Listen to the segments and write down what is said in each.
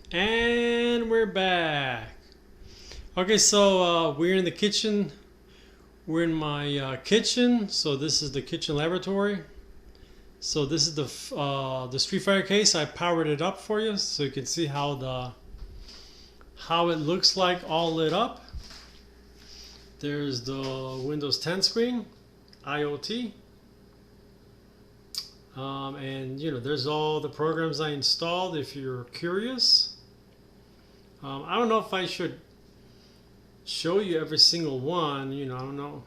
And we're back. Okay, so we're in the kitchen. We're in my kitchen. So this is the kitchen laboratory. So this is the Street Fighter case. I powered it up for you, so you can see how it looks like all lit up. There's the Windows 10 screen, IoT, and there's all the programs I installed. If you're curious. I don't know if I should show you every single one, I don't know.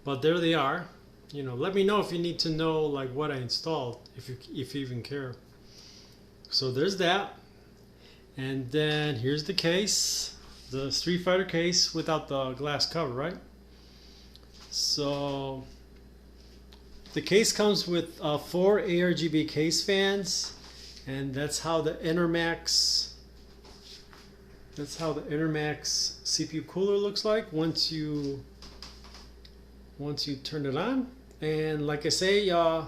But there they are. Let me know if you need to know like what I installed, if you even care. So there's that. And then here's the case, the Street Fighter case without the glass cover, right? So the case comes with 4 ARGB case fans, and that's how the Intermax CPU cooler looks like once you turn it on. And like I say, the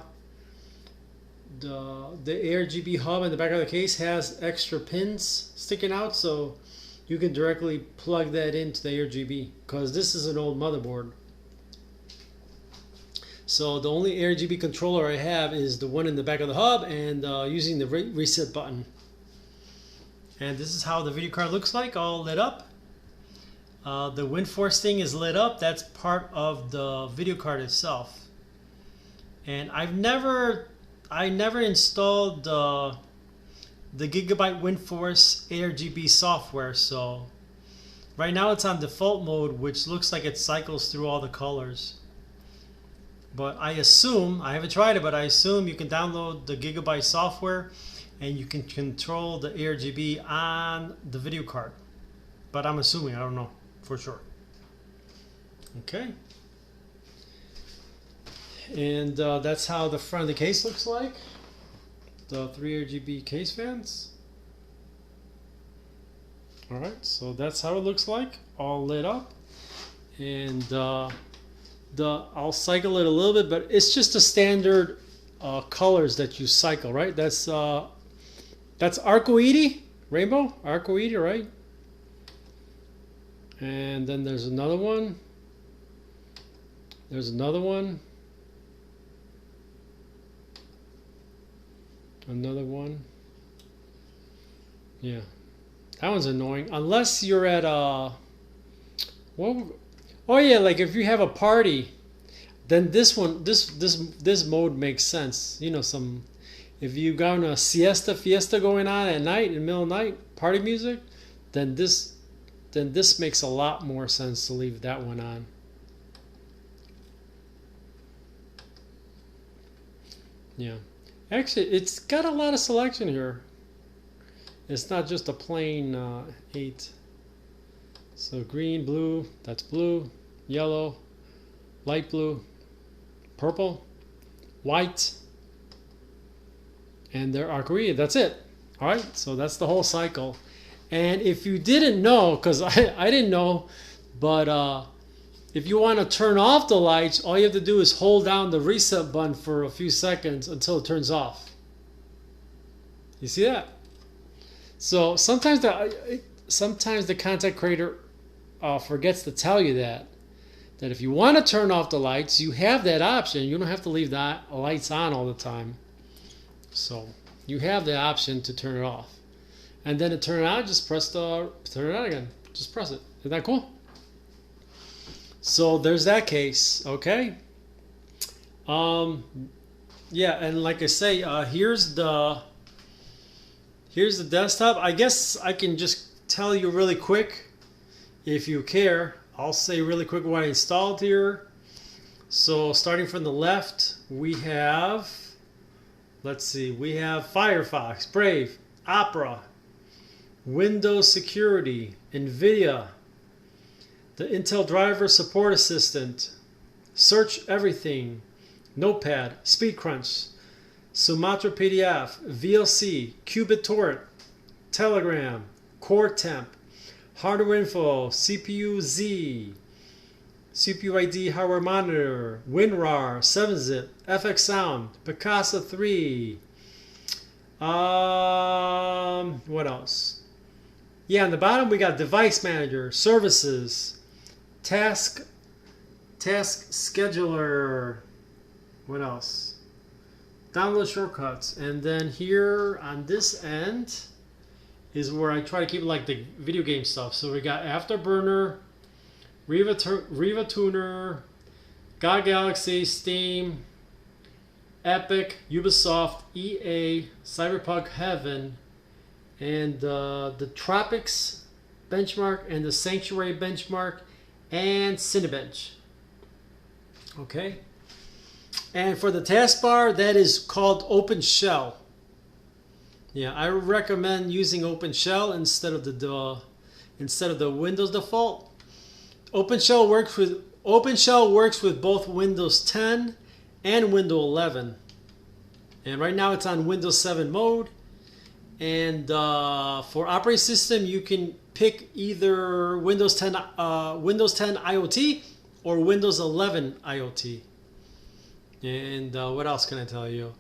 ARGB hub in the back of the case has extra pins sticking out, so you can directly plug that into the ARGB, because this is an old motherboard. So the only ARGB controller I have is the one in the back of the hub, and using the reset button. And this is how the video card looks like, all lit up. The WindForce thing is lit up. That's part of the video card itself. And I never installed the Gigabyte WindForce ARGB software. So right now it's on default mode, which looks like it cycles through all the colors. But I assume, I haven't tried it, but I assume you can download the Gigabyte software and you can control the ARGB on the video card. But I'm assuming, I don't know for sure. Okay. And that's how the front of the case looks like. The 3 RGB case fans. Alright, so that's how it looks like, all lit up. And I'll cycle it a little bit, but it's just the standard colors that you cycle, right? That's Arcoiris, rainbow, Arcoiris, right? And then there's another one. There's another one. Another one. Yeah, that one's annoying. Unless you're at oh yeah, like if you have a party, then this mode makes sense. If you got a fiesta going on at night, in the middle of the night, party music, then this makes a lot more sense to leave that one on. Yeah, actually, it's got a lot of selection here. It's not just a plain 8. So green, blue, that's blue, yellow, light blue, purple, white, and they're Arcoiris. That's it. All right, so that's the whole cycle. And if you didn't know, because I didn't know, but if you want to turn off the lights, all you have to do is hold down the reset button for a few seconds until it turns off. You see that? So sometimes the content creator forgets to tell you that if you want to turn off the lights, you have that option. You don't have to leave the lights on all the time. So you have the option to turn it off. And then to turn it on, just turn it on again. Just press it. Isn't that cool? So there's that case, okay? Yeah, and like I say, here's the desktop. I guess I can just tell you really quick, if you care. I'll say really quick what I installed here. So starting from the left, we have, let's see, we have Firefox, Brave, Opera, Windows Security, NVIDIA, the Intel Driver Support Assistant, Search Everything, Notepad, SpeedCrunch, Sumatra PDF, VLC, QBitTorrent, Telegram, Core Temp, Hardware Info, CPU Z, CPU ID Hardware Monitor, WinRAR, 7-Zip, FX Sound, Picasa 3, What else? Yeah, on the bottom we got device manager, services, task scheduler. What else? Download shortcuts. And then here on this end is where I try to keep like the video game stuff. So we got Afterburner, Riva Tuner, God Galaxy, Steam, Epic, Ubisoft, EA, Cyberpunk Heaven, and the Tropics benchmark and the Sanctuary benchmark and Cinebench. Okay. And for the taskbar, that is called OpenShell. Yeah, I recommend using OpenShell instead of the Windows default. OpenShell works with both Windows 10 and Windows 11. And right now it's on Windows 7 mode. And for operating system, you can pick either Windows 10 IoT or Windows 11 IoT. And what else can I tell you?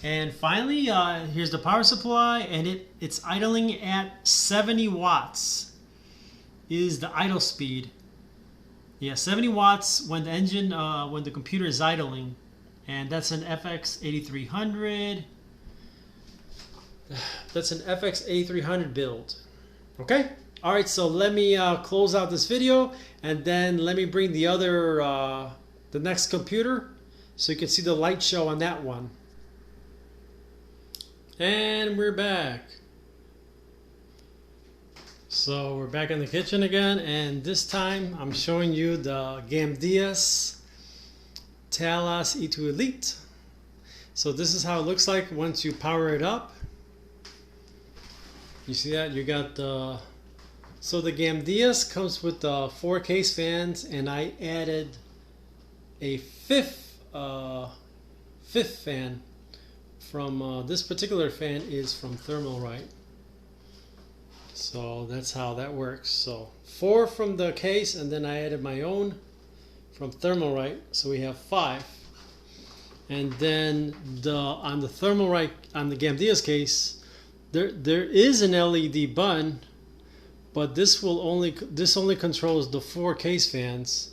And finally, here's the power supply, and it's idling at 70 watts is the idle speed. Yeah, 70 watts when the engine, when the computer is idling, and that's an FX 8300. That's an FX 8300 build. Okay. All right. So let me close out this video, and then let me bring the other, the next computer, so you can see the light show on that one. And we're back. So we're back in the kitchen again, and this time I'm showing you the Gamdias Talos E2 Elite. So this is how it looks like once you power it up. You see that? You got the... So the Gamdias comes with the 4 case fans, and I added a fifth fan. From this particular fan is from Thermalright. So that's how that works. So 4 from the case, and then I added my own from Thermalright. So we have 5. And then on the Thermalright, on the Gamdias case, there is an LED button, but this only controls the 4 case fans.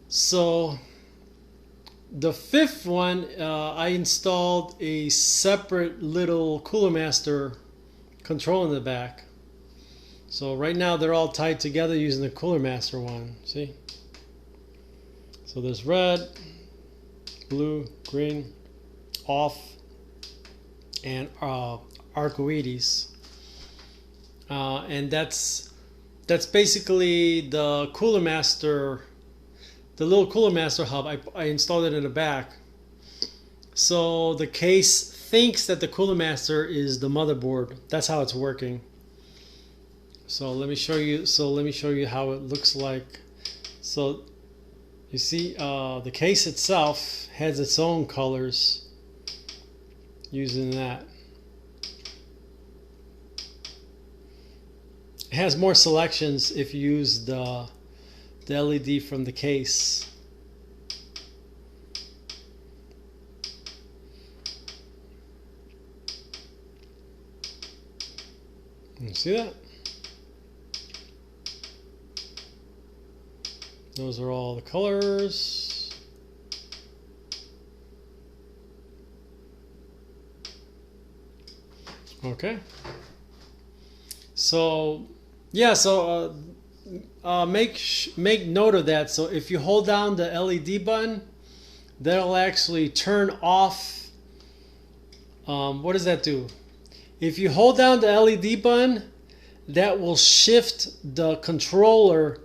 So the 5th one, I installed a separate little Cooler Master control in the back. So right now they're all tied together using the Cooler Master one. See? So there's red, blue, green, off, and arcoides. And that's basically the Cooler Master. The little Cooler Master hub, I installed it in the back. So the case thinks that the Cooler Master is the motherboard. That's how it's working. So let me show you. How it looks like. So you see, the case itself has its own colors. Using that, it has more selections if you use the LED from the case. You see that? Those are all the colors. Okay. So yeah, so make note of that. So if you hold down the LED button, that'll actually turn off. What does that do? If you hold down the LED button, that will shift the controller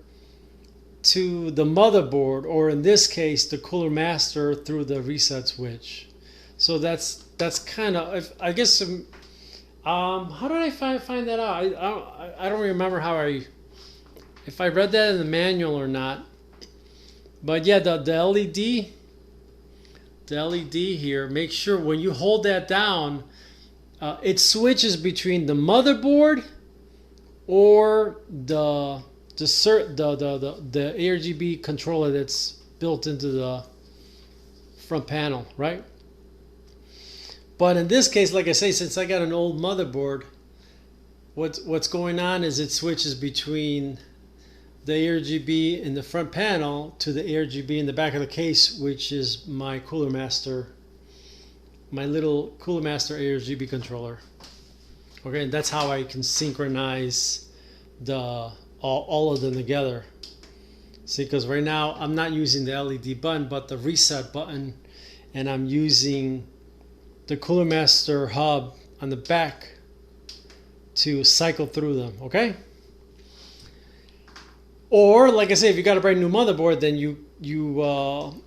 to the motherboard, or in this case the Cooler Master, through the reset switch. So that's kind of, I guess, how did I find that out? I don't remember if I read that in the manual or not. But yeah, the LED here, make sure when you hold that down, it switches between the motherboard or the ARGB controller that's built into the front panel, right? But in this case, like I say, since I got an old motherboard, what's going on is it switches between the ARGB in the front panel to the ARGB in the back of the case, which is my Cooler Master, my little Cooler Master ARGB controller. Okay, and that's how I can synchronize all of them together. See, because right now I'm not using the LED button, but the reset button, and I'm using the Cooler Master hub on the back to cycle through them. Okay. Or, like I say, if you got a brand new motherboard, then you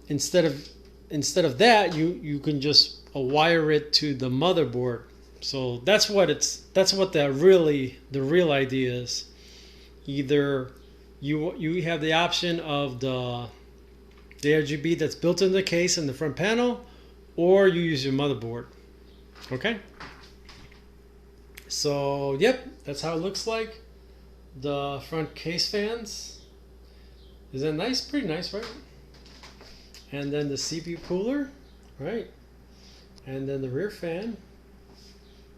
instead of that, you can just wire it to the motherboard. So that's what the real idea is. Either you have the option of the RGB that's built in the case in the front panel, or you use your motherboard. Okay. So yep, that's how it looks like. The front case fans. Is that nice? Pretty nice, right? And then the CPU cooler, right? And then the rear fan,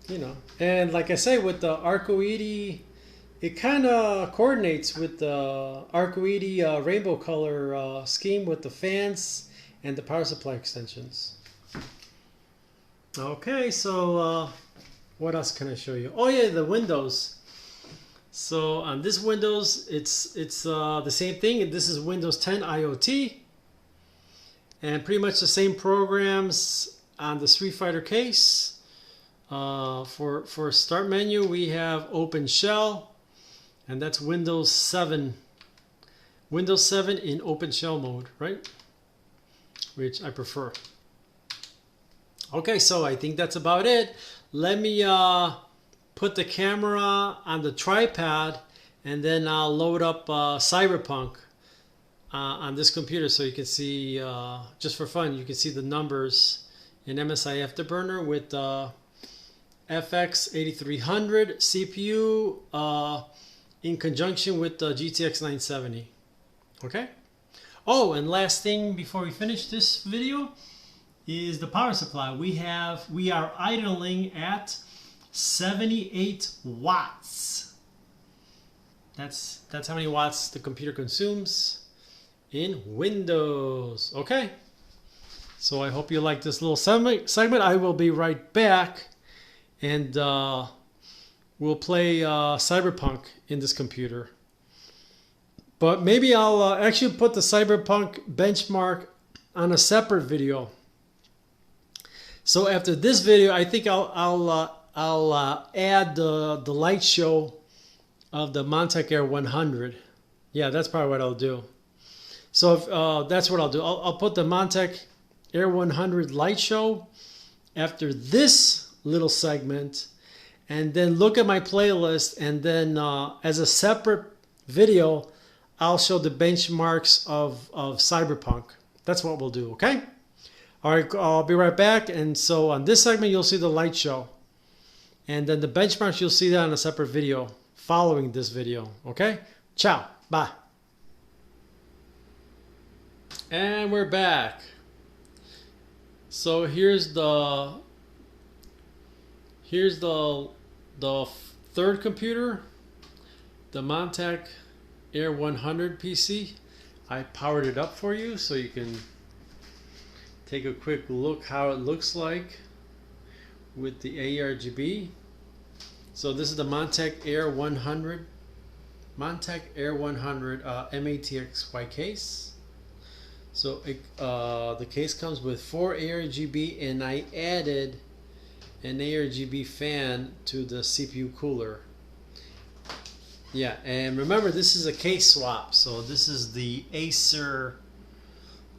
you know. And like I say, with the Arcoidi, it kind of coordinates with the Arcoidi rainbow color scheme with the fans and the power supply extensions. Okay, so what else can I show you? Oh yeah, the windows. So on this Windows, it's the same thing. This is Windows 10 IoT, and pretty much the same programs on the Street Fighter case. For start menu, we have Open Shell, and that's Windows 7. Windows 7 in Open Shell mode, right? Which I prefer. Okay, so I think that's about it. Let me put the camera on the tripod, and then I'll load up Cyberpunk on this computer so you can see, just for fun, you can see the numbers in MSI Afterburner with FX 8300 CPU in conjunction with the GTX 970. Okay. Oh, and last thing before we finish this video is the power supply. We are idling at 78 watts. That's how many watts the computer consumes in Windows. Okay. So I hope you like this little segment. I will be right back, and we'll play Cyberpunk in this computer. But maybe I'll actually put the Cyberpunk benchmark on a separate video. So after this video, I think I'll add the light show of the Montech Air 100. Yeah, that's probably what I'll do. So if, that's what I'll do. I'll put the Montech Air 100 light show after this little segment, and then look at my playlist, and then as a separate video, I'll show the benchmarks of Cyberpunk. That's what we'll do, okay? All right, I'll be right back. And so on this segment, you'll see the light show. And then the benchmarks, you'll see that on a separate video following this video, okay? Ciao, bye. And we're back. So here's the third computer, the Montech Air 100 PC. I powered it up for you so you can take a quick look how it looks like with the ARGB. So this is the Montech Air 100, Montech Air 100 MATXY case. So the case comes with 4 ARGB, and I added an ARGB fan to the CPU cooler. Yeah, and remember, this is a case swap. So this is the Acer,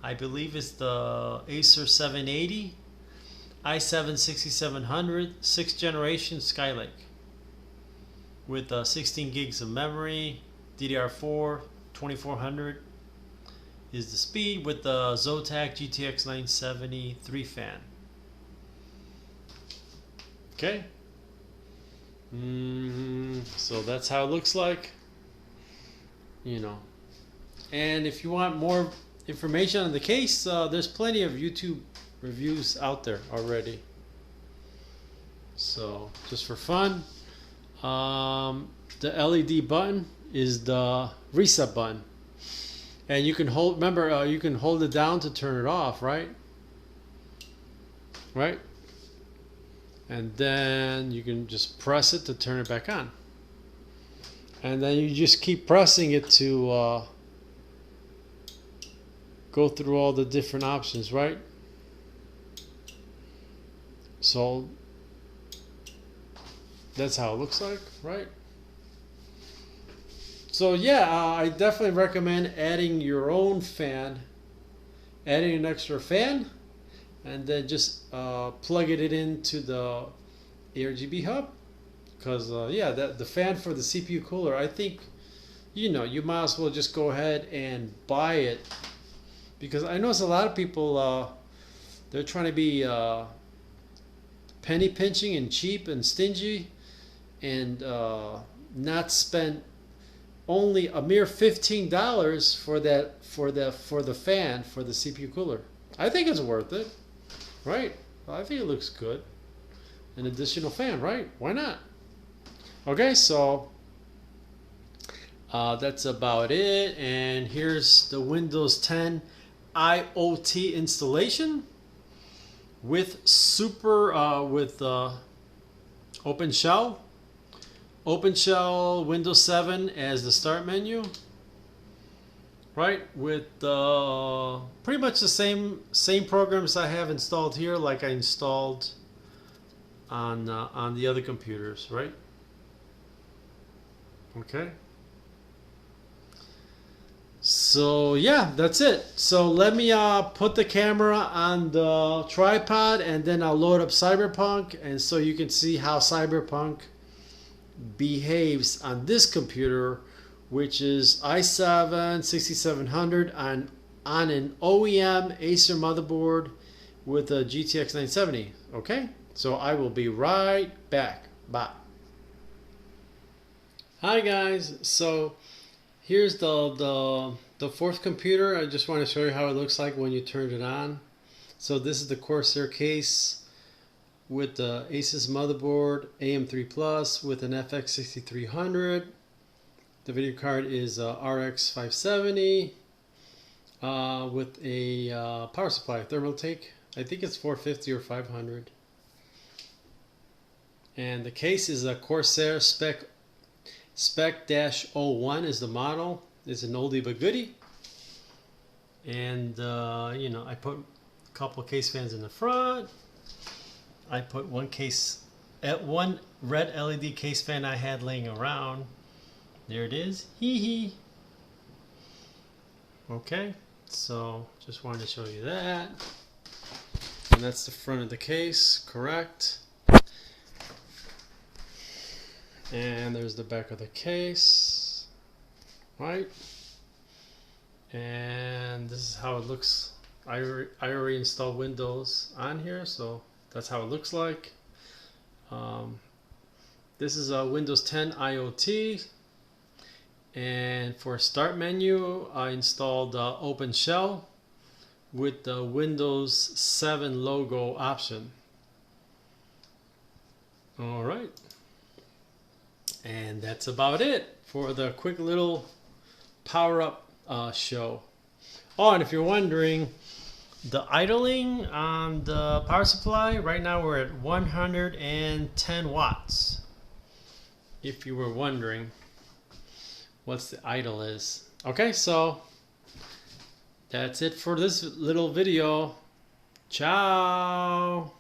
I believe it's the Acer 780 i7 6700 6th generation Skylake with 16 gigs of memory, DDR4 2400 is the speed, with the Zotac GTX 970 3 fan. Okay. So that's how it looks like, you know. And if you want more information on the case, there's plenty of YouTube reviews out there already. So just for fun, the LED button is the reset button, and you can hold. Remember, you can hold it down to turn it off, right? Right, and then you can just press it to turn it back on, and then you just keep pressing it to go through all the different options, right? So that's how it looks like, right? So yeah, I definitely recommend adding your own fan, adding an extra fan, and then just plugging it into the ARGB hub. Because yeah, the fan for the CPU cooler, I think, you might as well just go ahead and buy it, because I notice a lot of people they're trying to be penny pinching and cheap and stingy, and not spend only a mere $15 for the fan for the CPU cooler. I think it's worth it, right? I think it looks good. An additional fan, right? Why not? Okay, so that's about it. And here's the Windows 10 IoT installation with OpenShell Windows 7 as the start menu, right? With pretty much the same programs I have installed here, like I installed on the other computers, right? Okay. So yeah, that's it. So let me put the camera on the tripod, and then I'll load up Cyberpunk, and so you can see how Cyberpunk behaves on this computer, which is i7 6700 on an OEM Acer motherboard with a GTX 970. Okay, so I will be right back. Bye. Hi guys. So here's the fourth computer. I just want to show you how it looks like when you turn it on. So this is the Corsair case with the Asus motherboard, AM3 Plus with an FX 6300. The video card is RX 570 with a power supply, Thermaltake. I think it's 450 or 500. And the case is a Corsair Spec-01 is the model. It's an oldie but goodie. And I put a couple case fans in the front. I put one red LED case fan I had laying around. There it is. Hee hee. Okay, so just wanted to show you that. And that's the front of the case, correct. And there's the back of the case, right? And this is how it looks. I already installed Windows on here, so that's how it looks like. This is a Windows 10 IoT, and for start menu I installed OpenShell with the Windows 7 logo option. Alright, and that's about it for the quick little power up show. Oh, and if you're wondering, the idling on the power supply, right now we're at 110 watts. If you were wondering what's the idle is. Okay, so that's it for this little video. Ciao.